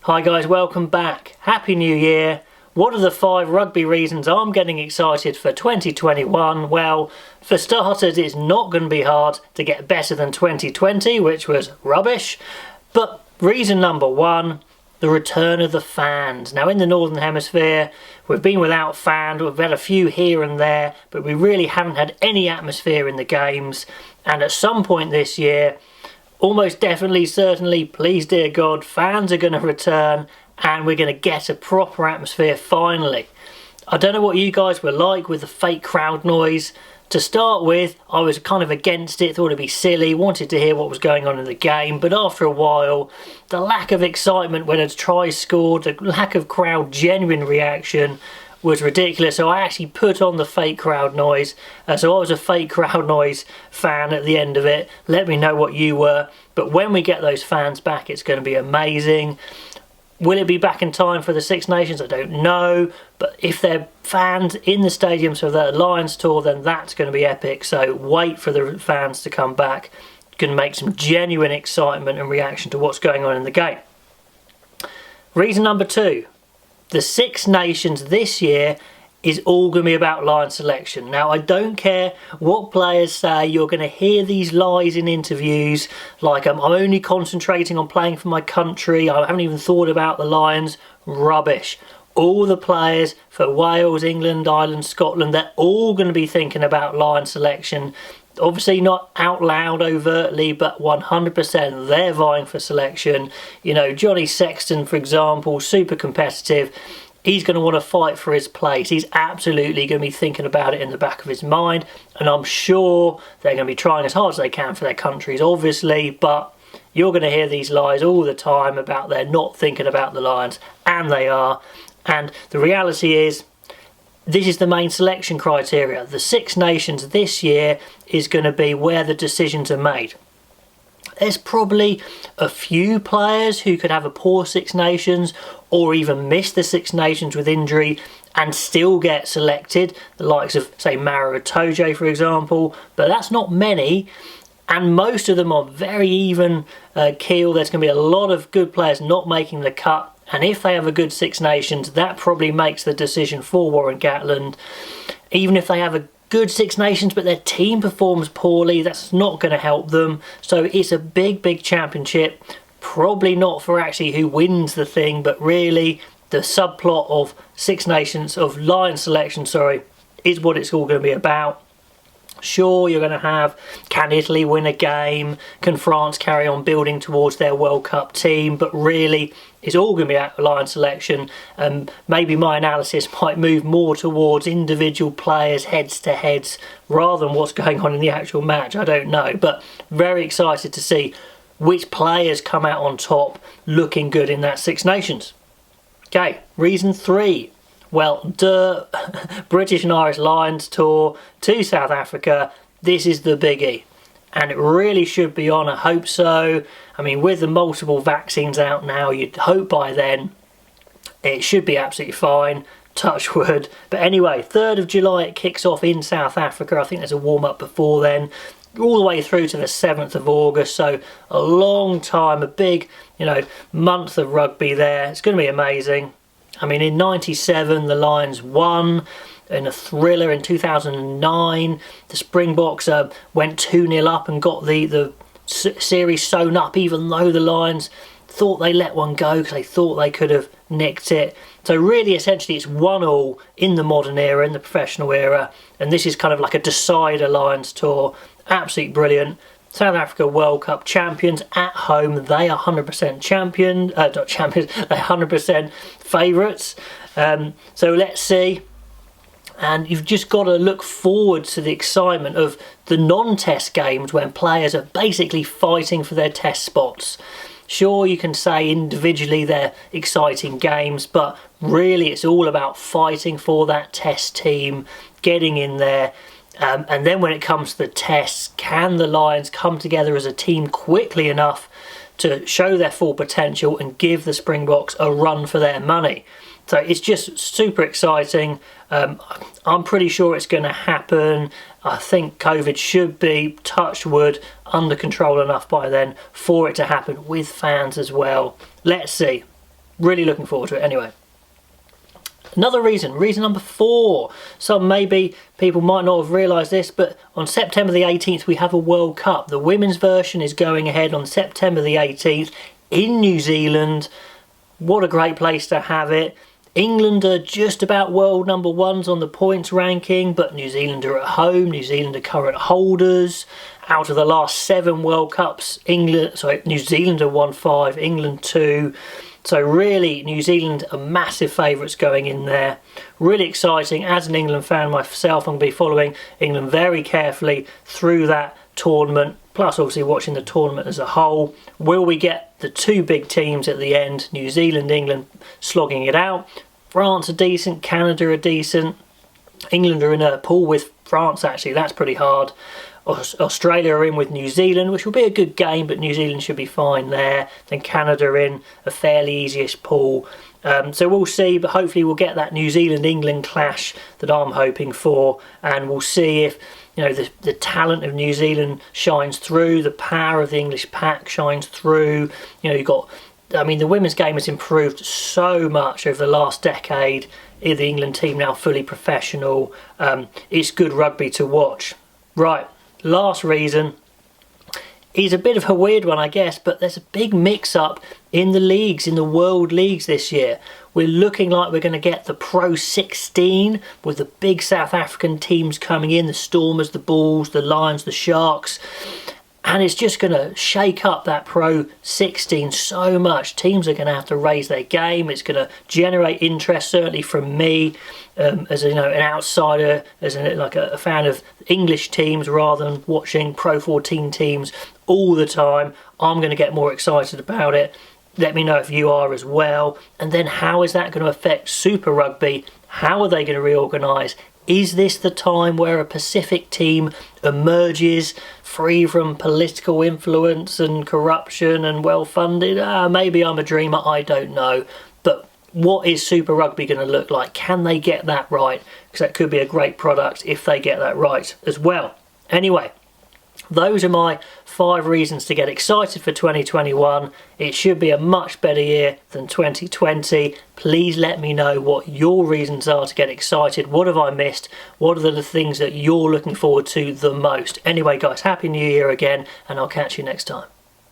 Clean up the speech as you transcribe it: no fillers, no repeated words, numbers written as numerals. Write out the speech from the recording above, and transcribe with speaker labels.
Speaker 1: Hi guys, welcome back. Happy New Year. What are the 5 rugby reasons I'm getting excited for 2021? Well, for starters, it's not going to be hard to get better than 2020, which was rubbish. But reason number 1, the return of the fans. Now in the Northern Hemisphere, we've been without fans, we've had a few here and there, but we really haven't had any atmosphere in the games. And at some point this year, almost definitely, certainly, please dear God, fans are going to return and we're going to get a proper atmosphere finally. I don't know what you guys were like with the fake crowd noise. To start with, I was kind of against it, thought it'd be silly, wanted to hear what was going on in the game, but after a while, the lack of excitement when a try scored, the lack of crowd genuine reaction was ridiculous. So I actually put on the fake crowd noise. So I was a fake crowd noise fan at the end of it. Let me know what you were. But when we get those fans back, it's going to be amazing. Will it be back in time for the Six Nations? I don't know. But if they're fans in the stadiums for the Lions tour, then that's going to be epic. So wait for the fans to come back. Going to make some genuine excitement and reaction to what's going on in the game. Reason number 2. The Six Nations this year is all going to be about line selection. Now, I don't care what players say, you're going to hear these lies in interviews, like I'm only concentrating on playing for my country, I haven't even thought about the Lions. Rubbish. All the players for Wales, England, Ireland, Scotland, they're all going to be thinking about line selection. Obviously not out loud overtly, but 100% they're vying for selection. You know, Johnny Sexton, for example, super competitive. He's going to want to fight for his place. He's absolutely going to be thinking about it in the back of his mind. And I'm sure they're going to be trying as hard as they can for their countries, obviously. But you're going to hear these lies all the time about they're not thinking about the Lions. And they are. And the reality is, this is the main selection criteria. The Six Nations this year is going to be where the decisions are made. There's probably a few players who could have a poor Six Nations or even miss the Six Nations with injury and still get selected. The likes of, say, Mara Itoje, for example. But that's not many. And most of them are very even keel. There's going to be a lot of good players not making the cut. And if they have a good Six Nations, that probably makes the decision for Warren Gatland. Even if they have a good Six Nations, but their team performs poorly, that's not going to help them. So it's a big, big championship. Probably not for actually who wins the thing, but really the subplot of Six Nations, of Lion selection, is what it's all going to be about. Sure, you're going to have, can Italy win a game? Can France carry on building towards their World Cup team? But really, it's all going to be at line selection. Maybe my analysis might move more towards individual players, heads to heads, rather than what's going on in the actual match. I don't know. But very excited to see which players come out on top looking good in that Six Nations. Okay, reason 3. Well, British and Irish Lions tour to South Africa. This is the biggie. And it really should be on, I hope so. I mean, with the multiple vaccines out now, you'd hope by then it should be absolutely fine. Touch wood. But anyway, 3rd of July it kicks off in South Africa. I think there's a warm-up before then. All the way through to the 7th of August. So a long time, a big, month of rugby there. It's going to be amazing. I mean, in 97, the Lions won in a thriller. In 2009, the Springboks went 2-0 up and got the series sewn up, even though the Lions thought they let one go because they thought they could have nicked it. So really, essentially, it's 1-1 in the modern era, in the professional era. And this is kind of like a decider Lions tour. Absolutely brilliant. South Africa World Cup champions at home. They are 100% not champions, they're 100% favourites. So let's see. And you've just got to look forward to the excitement of the non-test games when players are basically fighting for their test spots. Sure, you can say individually they're exciting games, but really it's all about fighting for that test team, getting in there. And then when it comes to the tests, can the Lions come together as a team quickly enough to show their full potential and give the Springboks a run for their money? So it's just super exciting. I'm pretty sure it's going to happen. I think COVID should be, touch wood, under control enough by then for it to happen with fans as well. Let's see. Really looking forward to it anyway. Another reason number 4, maybe people might not have realised this, but on September the 18th we have a World Cup. The women's version is going ahead on September the 18th in New Zealand. What a great place to have it. England are just about world number 1s on the points ranking, but New Zealand are at home. New Zealand are current holders. Out of the last 7 World Cups, New Zealand have won 5, England 2. So really, New Zealand are massive favourites going in there. Really exciting. As an England fan myself, I'm going to be following England very carefully through that tournament. Plus, obviously, watching the tournament as a whole. Will we get the 2 big teams at the end? New Zealand, England slogging it out. France are decent. Canada are decent. England are in a pool with France, actually. That's pretty hard. Australia are in with New Zealand, which will be a good game, but New Zealand should be fine there. Then Canada are in a fairly easy-ish pool. So we'll see, but hopefully we'll get that New Zealand-England clash that I'm hoping for, and we'll see if the talent of New Zealand shines through, the power of the English pack shines through. You've got, the women's game has improved so much over the last decade. The England team now fully professional. It's good rugby to watch. Right. Last reason is a bit of a weird one, I guess, but there's a big mix-up in the leagues, in the world leagues this year. We're looking like we're going to get the Pro 16 with the big South African teams coming in, the Stormers, the Bulls, the Lions, the Sharks. And it's just going to shake up that Pro 16 so much. Teams are going to have to raise their game. It's going to generate interest, certainly from me, as an outsider, as a fan of English teams rather than watching Pro 14 teams all the time. I'm going to get more excited about it. Let me know if you are as well. And then how is that going to affect Super Rugby? How are they going to reorganise? Is this the time where a Pacific team emerges free from political influence and corruption and well-funded? Maybe I'm a dreamer, I don't know. But what is Super Rugby going to look like? Can they get that right? Because that could be a great product if they get that right as well. Anyway, those are my 5 reasons to get excited for 2021. It should be a much better year than 2020. Please let me know what your reasons are to get excited. What have I missed? What are the things that you're looking forward to the most? Anyway, guys, Happy New Year again, and I'll catch you next time.